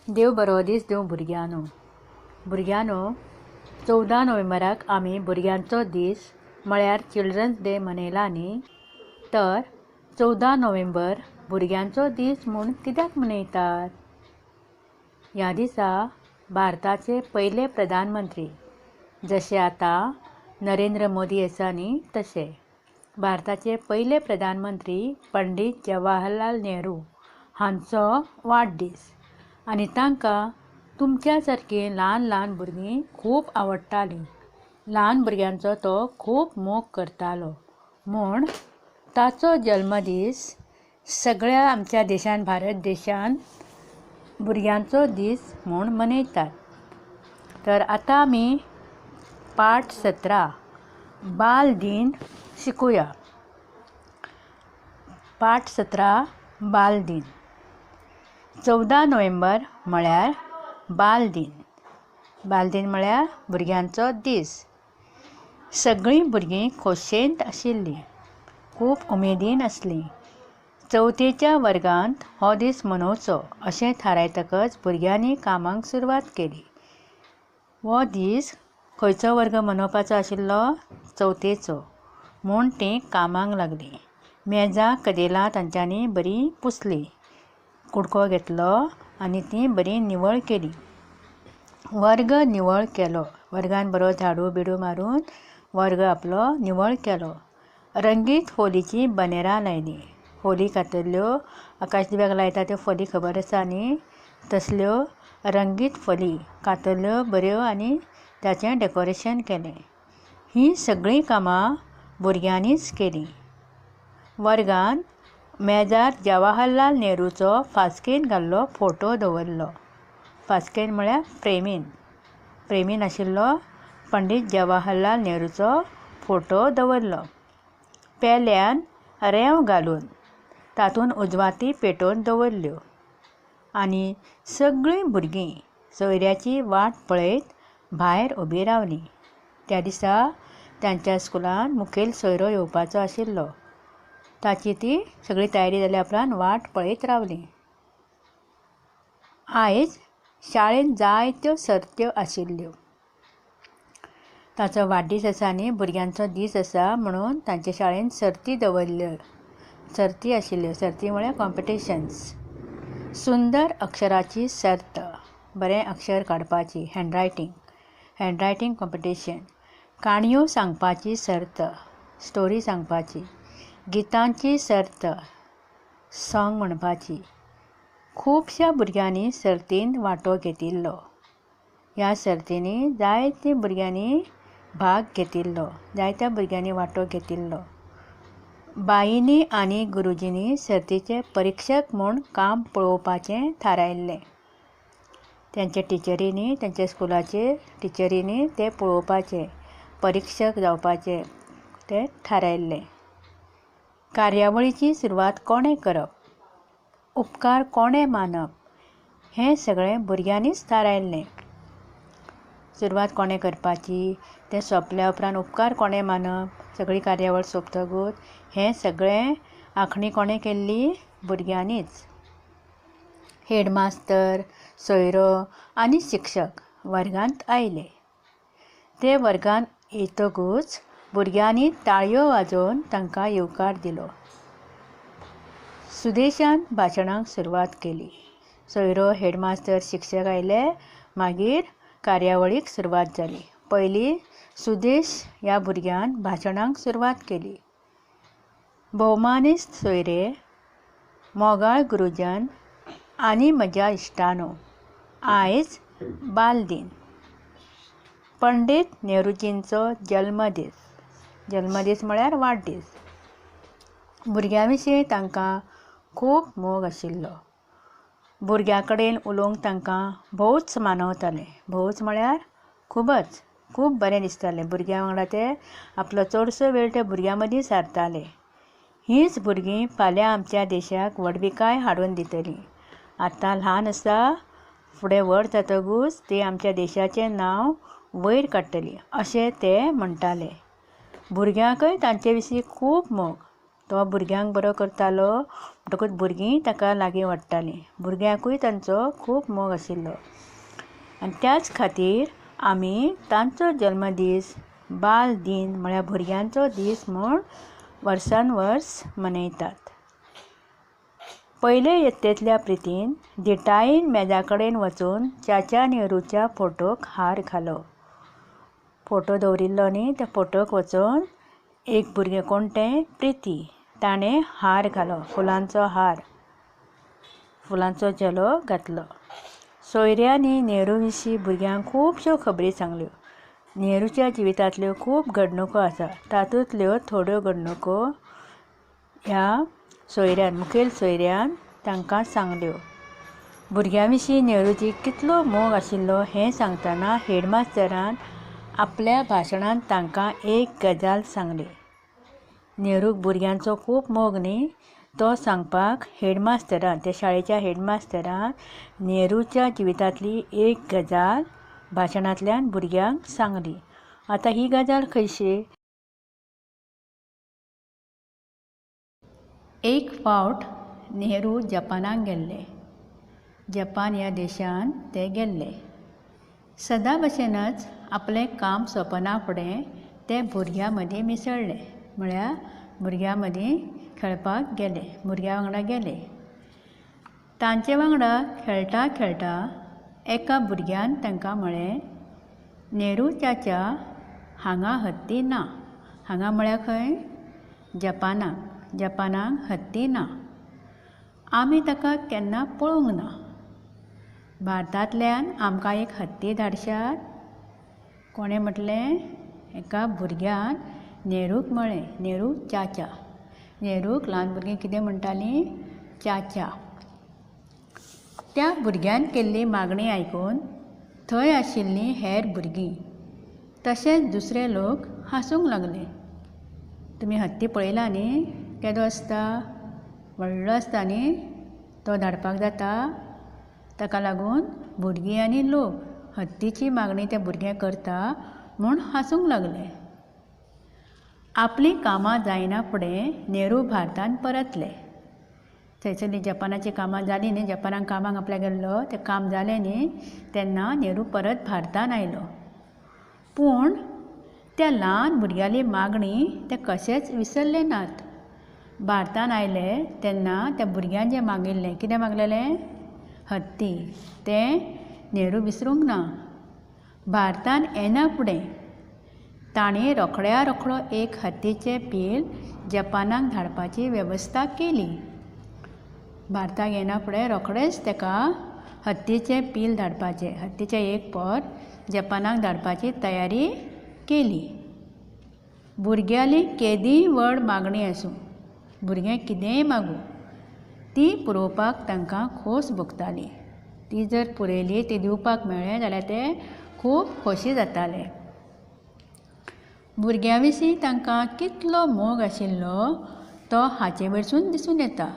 देव बरो दीस देव भुरग्यांनो 14 नोव्हेंबराक आमी भुरग्यांचो दीस म्हळ्यार चिल्ड्रन्स डे मनयला न्ही. तर 14 नोव्हेंबर भुरग्यांचो दीस म्हूण कित्याक मनयतात? ह्या दिसा भारताचे पयले प्रधानमंत्री जशे आतां नरेंद्र मोदी आसा न्ही तशे भारताचे पयले प्रधानमंत्री पंडीत जवाहरलाल नेहरू हांचो वाडदीस. आनी तांकां तुमच्या सारकीं ल्हान भुरगीं खूब आवडटालीं. ल्हान भुरग्यांचो तो खूब मोग करतालो म्हूण ताचो जल्मदीस सगळ्या आमच्या देशान भारत देशान भुरग्यांचो दीस म्हूण मनयतात. तर आतां आमी पाठ 17 बाल दिन शिकुया. पाठ 17 बाल दिन. 14 नोव्हेंबर म्हळ्यार बाल दिन. बाल दिन म्हळ्यार भुरग्यांचो दीस. सगळीं भुरगीं खोशयेंत आशिल्लीं, खूब उमेदीन आसलीं. चवथेच्या वर्गांत हो दीस मनोवचो अशें थारायतकच भुरग्यांनी कामाक सुरवात केली. हो दीस खंयचो वर्ग मनोवपाचो आशिल्लो? चवथेचो. म्हूण तीं कामाक लागलीं. मेजां कदेलां तांच्यांनी बरीं पुसलीं. कुडको घेतलो आनी ती बरी निवळ केली. वर्ग निवळ केलो. वर्गान बरो झाडू बिडू मारून वर्ग आपलो निवळ केलो. रंगीत फोलीची बनेरां लायलीं. फोली कातरल्यो आकाशदिव्याक लायता त्यो फोली खबर आसा न्ही, तसल्यो रंगीत फोली कातरल्यो बऱ्यो आनी ताचें डेकोरेशन केलें. हीं सगळीं कामां भुरग्यांनीच केलीं. वर्गान मेजार जवाहरलाल नेहरूचो फासकेन घाल्लो फोटो दवरलो. फासकेन म्हळ्यार फ्रेमीन आशिल्लो पंडीत जवाहरलाल नेहरूचो फोटो दवरलो. पेल्यान रेंव घालून तातूंत उजवाती पेटोवन दवरल्यो. आनी सगळीं भुरगीं सोयऱ्याची वाट पळयत भायर उबीं रावलीं. त्या दिसा तांच्या स्कुलान मुखेल सोयरो येवपाचो आशिल्लो. ताची ती सगळी तयारी जाल्या उपरांत वाट पळयत रावलीं. आयज शाळेंत जायत्यो सर्त्यो आशिल्ल्यो. ताचो वाडदीस आसा न्ही, भुरग्यांचो दीस आसा म्हणून तांचे शाळेंत सर्ती दवरल्यो. सर्ती आशिल्ल्यो. सर्ती म्हळ्यार कॉम्पिटिशन्स. सुंदर अक्षराची सर्त, बरें अक्षर काडपाची, हँडरायटींग कॉम्पिटिशन. काणयो सांगपाची सर्त, स्टोरी सांगपाची. गितांची सर्त, सॉंग म्हणपाची. खुबश्या भुरग्यांनी सर्तींत वांटो घेतिल्लो. ह्या सर्तींनी जायत्या भुरग्यांनी वांटो घेतिल्लो. बाईंनी आनी गुरुजींनी सर्तीचे परिक्षक म्हूण काम पळोवपाचें थारायल्लें. तांच्या टिचरींनी, तांच्या स्कुलाचे टिचरींनी तें पळोवपाचें, परिक्षक जावपाचें तें थारायल्लें. कार्यावळीची सुरवात कोणें करप, उपकार कोणें मानप, हें सगळें भुरग्यांनीच थारायल्लें. सुरवात कोणें करपाची, तें सोंपल्या उपरांत उपकार कोणें मानप, सगळी कार्यावळ सोंपतकूच हें सगळें आंखणी कोणें केल्ली? भुरग्यांनीच. हेडमास्तर, सोयरो आनी शिक्षक वर्गांत आयले. ते वर्गांत येतकूच भुरग्यांनी ताळयो वाजोवन तांकां येवकार दिलो. सुदेशान भाशणाक सुरवात केली. सोयरो, हेडमास्तर, शिक्षक आयले, मागीर कार्यावळीक सुरवात जाली. पयलीं सुदेश ह्या भुरग्यान भाशणाक सुरवात केली. भोवमानीस्त सोयरे, मोगाळ गुरुजन आनी म्हज्या इश्टांनो, आयज बाल दिन. पंडीत नेहरूजींचो जल्मदीस म्हळ्यार वाडदीस. भुरग्यां विशीं तांकां खूब मोग आशिल्लो. भुरग्यां कडेन उलोवंक तांकां भोवच मानवताले. भोवच म्हळ्यार खूब बरें दिसतालें. भुरग्यां वांगडा ते आपलो चडसो वेळ ते भुरग्यां मदीं सारताले. हींच भुरगीं फाल्यां आमच्या देशाक व्हडविकाय हाडून दितलीं. आतां ल्हान आसा, फुडें व्हड जातकूच ती आमच्या देशाचें नांव वयर काडटलीं अशें ते म्हणटाले. भुरग्यांकय तांचे विशीं खूब मोग. तो भुरग्यांक बरो करतालो म्हणटकूच भुरगीं ताका लागीं वाडटालीं. भुरग्यांकूय तांचो खूब मोग आशिल्लो आनी त्याच खातीर आमी तांचो जल्मदीस बाल दिन म्हळ्यार भुरग्यांचो दीस म्हूण वर्सान वर्स मनयतात. पयले यत्तेंतल्या प्रितीन देठायेन मेजा कडेन वचून चाचा नेहरूच्या फोटोक हार घालो. फोटो दवरिल्लो न्ही, त्या फोटोक वचून एक भुरगें कोण तें प्रिती, ताणें हार घालो, फुलांचो जलो घातलो. सोयऱ्यांनी नेहरू विशीं भुरग्यांक खुबश्यो खबरी सांगल्यो. नेहरूच्या जिवितांतल्यो खूब घडणुको आसा. तातूंतल्यो थोड्यो घडणुको ह्या मुखेल सोयऱ्यान तांकां सांगल्यो. भुरग्यां विशीं नेहरूची कितलो मोग आशिल्लो हें सांगतना हेडमास्तरान आपल्या भाशणांत तांकां एक गजाल सांगली. नेहरूक भुरग्यांचो खूब मोग न्ही, तो सांगपाक हेडमास्तरान, त्या शाळेच्या हेडमास्तरान नेहरूच्या जिवितांतली एक गजाल भाशणांतल्यान भुरग्यांक सांगली. आतां ही गजाल खंयची? एक फावट नेहरू जपानाक गेल्ले. जपान ह्या देशान ते गेल्ले. सदां भशेनच आपलें काम सोंपना फुडें ते भुरग्यां मदीं मिसळ्ळे, म्हळ्यार भुरग्यां मदीं खेळपाक गेले, भुरग्यां वांगडा गेले. तांचे वांगडा खेळटा खेळटा एका भुरग्यान तांकां म्हळें, नेहरू चाचा, हांगा हत्ती ना. हांगा म्हळ्यार खंय? जपानाक हत्ती ना. आमी ताका केन्ना पळोवंक ना. भारतांतल्यान आमकां एक हत्ती धाडशात. कोणें म्हटलें? एका भुरग्यान नेहरूक म्हळें, नेहरू चाचा. नेहरूक ल्हान भुरगीं कितें म्हणटालीं? चाचा. त्या भुरग्यान केल्ली मागणी आयकून थंय आशिल्लीं हेर भुरगीं तशेंच दुसरे लोक हांसूंक लागले. तुमी हत्ती पळयला न्ही, केदो आसता? व्हडलो आसता न्ही. तो धाडपाक जाता. ताका लागून भुरगीं आनी लोक हत्तीची मागणी ते भुरगे करता म्हूण हांसूंक लागले. आपलीं कामां जायना फुडें नेहरू भारतांत परतले. थंयसरलीं जपानाचीं कामां जालीं न्ही, जपानाक कामाक आपल्या गेल्लो, तें काम जालें न्ही, तेन्ना नेहरू परत भारतांत आयलो. पूण त्या ल्हान भुरग्याली मागणी ते कशेंच विसरले नात. भारतांत आयले तेन्ना त्या भुरग्यान जें मागिल्लें, कितें मागलेलें? हत्ती. तें नेहरू विसरूंक ना. भारतांत येना फुडें ताणें रोखड्या रोखडो एक हत्तीचें पील जपानाक धाडपाची वेवस्था केली. भारताक येना फुडें रोखडेंच ताका हत्तीचें पील धाडपाचें, हत्तीचें एक पोर जपानाक धाडपाची तयारी केली. भुरग्याली केदीय व्हड मागणी आसूं, भुरगें कितेंय मागूं, ती पुरोवपाक तांकां खोस भोगताली. ती जर पुरयली, ती दिवपाक मेळ्ळें जाल्यार ते खूब खोशी जाताले. भुरग्यां विशीं तांकां कितलो मोग आशिल्लो तो हाचे वयरसून दिसून येता.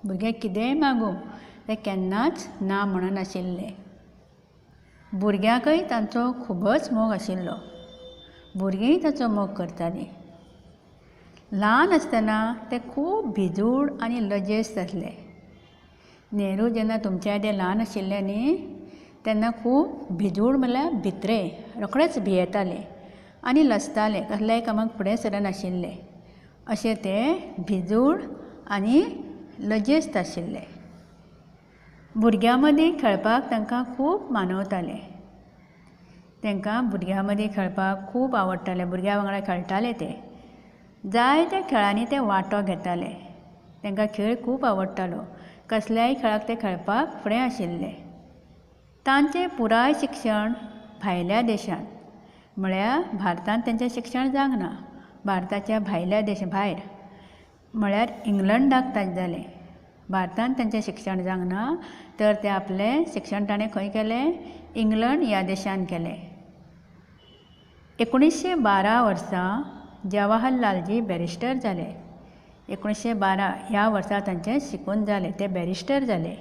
भुरगें कितेंय मागूं तें केन्नाच ना म्हणनाशिल्ले. भुरग्यांकय तांचो खूबच मोग आशिल्लो. भुरगींय ताचो मोग करतालीं. ल्हान आसतना ते खूब भिजूड आनी लजेस्त आसले. नेहरू जेन्ना तुमचे आदें ल्हान आशिल्ले न्ही, तेन्ना खूब भिजूड म्हळ्यार भित्रे, रोखडेच भियेताले आनी लजताले, कसल्याय कामाक फुडें सरनाशिल्ले. अशें ते भिजूड आनी लजेस्त आशिल्ले. भुरग्यां मदीं खेळपाक तांकां खूब मानवताले. तांकां भुरग्यां मदीं खेळपाक खूब आवडटालें. भुरग्यां वांगडा खेळटाले ते. जायत्या खेळांनी ते वांटो घेताले. तांकां खेळ खूब आवडटालो. कसल्याय खेळाक ते खेळपाक फुडें आशिल्ले. तांचें पुराय शिक्षण भायल्या देशांत, म्हळ्यार भारतांत तेंचें शिक्षण जावंक ना. भारताच्या भायल्या भायर म्हळ्यार इंग्लंडाक तांचें जालें. भारतांत तेंचें शिक्षण जावंक ना, तर ते आपलें शिक्षण ताणें खंय केलें? इंग्लंड ह्या देशांत केलें. 1912 वर्सा जवाहरलालजी बॅरिस्टर जाले. 1912 ह्या वर्सा तांचें शिकून जालें, ते बॅरिस्टर जाले.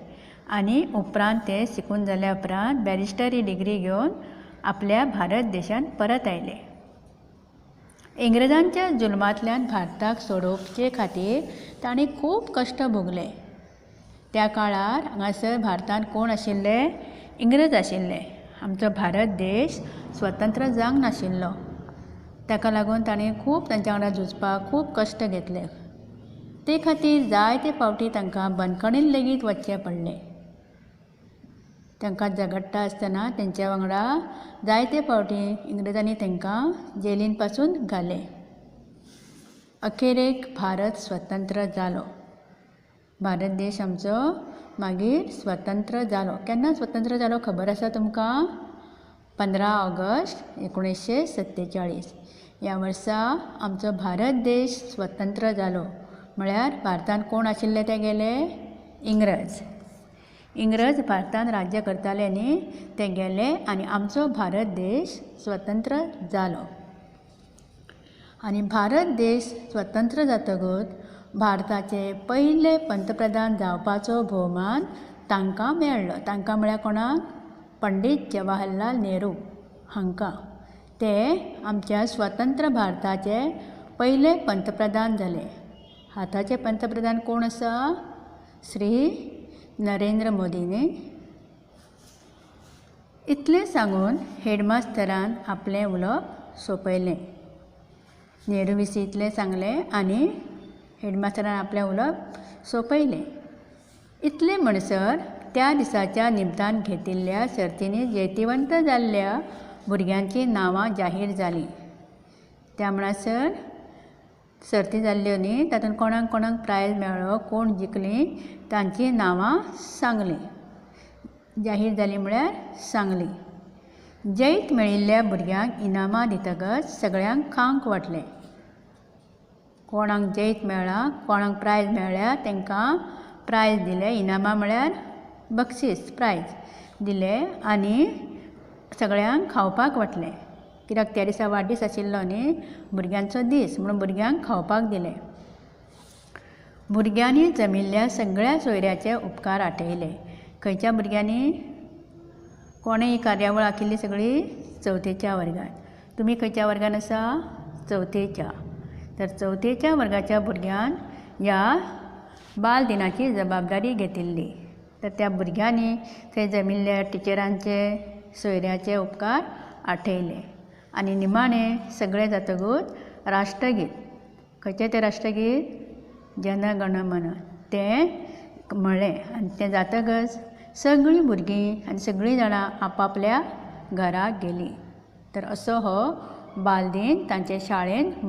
आनी उपरांत ते शिकून जाल्या उपरांत बॅरिस्टर ही डिग्री घेवन आपल्या भारत देशांत परत आयले. इंग्रजांच्या जुल्मांतल्यान भारताक सोडोवचे खातीर ताणें खूब कश्ट भोगले. त्या काळार हांगासर भारतांत कोण आशिल्ले? इंग्रज आशिल्ले. आमचो भारत देश स्वतंत्र जावंक नाशिल्लो. ताका लागून ताणें खूब तांच्या वांगडा झुजपाक खूब कश्ट घेतले. ते खातीर जायते फावटी तांकां बंदखणींत लेगीत वचचें पडलें. तांकां झगडटा आसतना तेंच्या वांगडा जायते फावटी इंग्रजांनी तांकां जेलीन पासून घाले. अखेरेक भारत स्वतंत्र जालो. भारत देश आमचो मागीर स्वतंत्र जालो. केन्ना स्वतंत्र जालो खबर आसा तुमकां? 15 ऑगस्ट 1947 ह्या वर्सा आमचो भारत देश स्वतंत्र जालो. म्हळ्यार भारतांत कोण आशिल्ले तेगेले? इंग्रज. इंग्रज भारतांत राज्य करताले न्ही, ते गेले आनी आमचो भारत देश स्वतंत्र जालो. आनी भारत देश स्वतंत्र जातकूच भारताचे पयले पंतप्रधान जावपाचो भोवमान तांकां मेळ्ळो. तांकां म्हळ्यार कोणाक? पंडीत जवाहरलाल नेहरू हांकां. ते आमच्या स्वतंत्र भारताचे पयले पंतप्रधान जाले. आतांचे पंतप्रधान कोण आसा? श्री नरेंद्र मोदी न्ही. इतलें सांगून हेडमास्टरान आपलें उलोवप सोंपयलें. नेहरू विशीं इतलें सांगलें आनी हेडमास्टरान आपलें उलोवप सोंपयलें. इतलें म्हणसर त्या दिसाच्या निमतान घेतिल्ल्या सर्तींनी जैतिवंत जाल्ल्या भुरग्यांचीं नांवां जाहीर जालीं. त्या म्हणसर सर्ती जाल्ल्यो न्ही, तातूंत कोणाक कोणाक प्रायज मेळ्ळो, कोण जिखलीं तांचीं नांवां सांगलीं. जाहीर जालीं म्हळ्यार सांगलीं. जैत मेळिल्ल्या भुरग्यांक इनामां दितकच सगळ्यांक खावंक वाटलें. कोणाक जैत मेळ्ळां, कोणाक प्रायज मेळ्ळ्या तांकां प्रायज दिलें. इनामां म्हळ्यार बक्षीस, प्रायज दिलें आनी सगळ्यांक खावपाक वाटलें. कित्याक त्या दिसा वाडदीस आशिल्लो न्ही, भुरग्यांचो दीस म्हणून भुरग्यांक खावपाक दिलें. भुरग्यांनी जमिल्ल्या सगळ्या सोयऱ्याचे उपकार आठयले. खंयच्या भुरग्यांनी? कोणें ही कार्यावळ आंखिल्ली सगळी? चवथेच्या वर्गांत. तुमी खंयच्या वर्गान आसा? चवथेच्या. तर चवथेच्या वर्गाच्या भुरग्यान ह्या बाल दिनाची जबाबदारी घेतिल्ली. तर त्या भुरग्यांनी थंय जमिल्ल्या टिचरांचे, सोयऱ्याचे उपकार आठयले. आनी निमाणें सगळें जातकूच राष्ट्रगीत, खंयचें तें राष्ट्रगीत? जन गण मन तें म्हणलें. आनी तें जातकच सगळीं भुरगीं आनी सगळीं जाणां आपापल्या घरा गेलीं. तर असो हो बालदीन तांचे शाळेंत